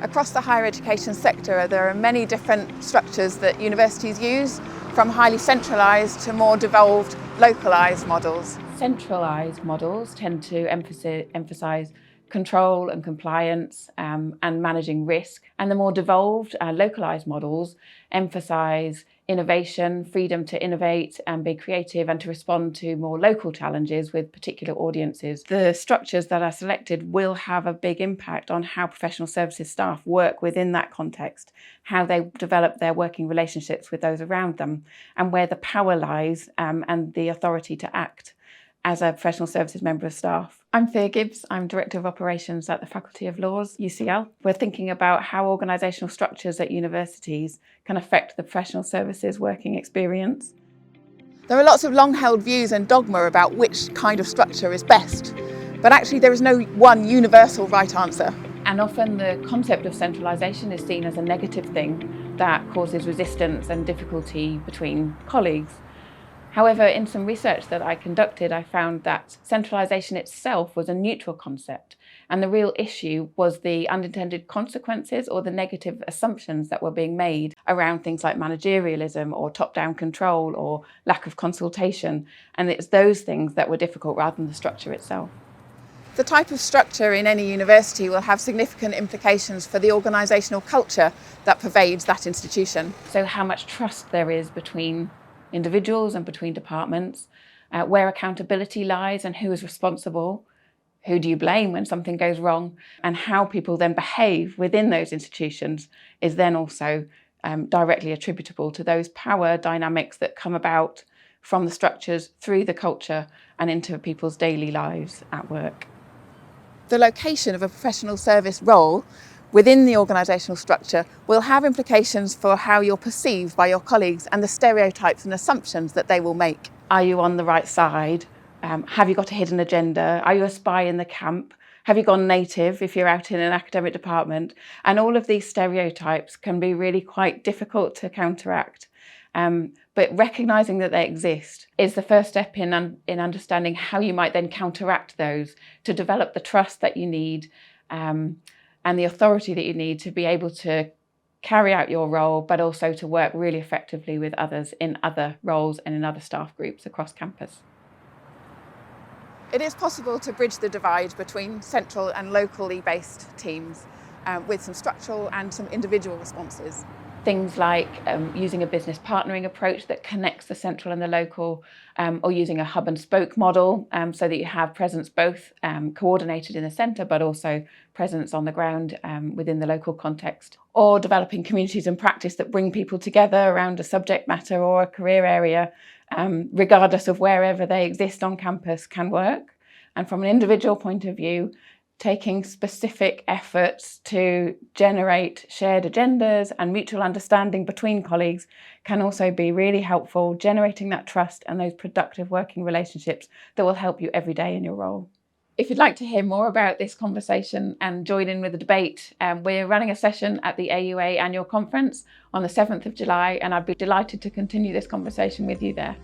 Across the higher education sector, there are many different structures that universities use, from highly centralised to more devolved, localised models. Centralised models tend to emphasise control and compliance and managing risk, and the more devolved, localised models emphasise innovation, freedom to innovate and be creative and to respond to more local challenges with particular audiences. The structures that are selected will have a big impact on how professional services staff work within that context, how they develop their working relationships with those around them, and where the power lies and the authority to act as a professional services member of staff. I'm Thea Gibbs, I'm Director of Operations at the Faculty of Law's, UCL. We're thinking about how organisational structures at universities can affect the professional services working experience. There are lots of long-held views and dogma about which kind of structure is best, but actually there is no one universal right answer. And often the concept of centralisation is seen as a negative thing that causes resistance and difficulty between colleagues. However, in some research that I conducted, I found that centralisation itself was a neutral concept, and the real issue was the unintended consequences or the negative assumptions that were being made around things like managerialism or top-down control or lack of consultation, and it's those things that were difficult rather than the structure itself. The type of structure in any university will have significant implications for the organisational culture that pervades that institution. So how much trust there is between individuals and between departments, where accountability lies and who is responsible, who do you blame when something goes wrong, and how people then behave within those institutions is then also directly attributable to those power dynamics that come about from the structures through the culture and into people's daily lives at work. The location of a professional service role within the organisational structure will have implications for how you're perceived by your colleagues and the stereotypes and assumptions that they will make. Are you on the right side? Have you got a hidden agenda? Are you a spy in the camp? Have you gone native if you're out in an academic department? And all of these stereotypes can be really quite difficult to counteract. But recognising that they exist is the first step in understanding how you might then counteract those to develop the trust that you need and the authority that you need to be able to carry out your role, but also to work really effectively with others in other roles and in other staff groups across campus. It is possible to bridge the divide between central and locally based teams with some structural and some individual responses. Things like using a business partnering approach that connects the central and the local, or using a hub and spoke model so that you have presence both coordinated in the centre but also presence on the ground within the local context, or developing communities and practice that bring people together around a subject matter or a career area, regardless of wherever they exist on campus, can work. And from an individual point of view, taking specific efforts to generate shared agendas and mutual understanding between colleagues can also be really helpful, generating that trust and those productive working relationships that will help you every day in your role. If you'd like to hear more about this conversation and join in with the debate, we're running a session at the AUA Annual Conference on the 7th of July, and I'd be delighted to continue this conversation with you there.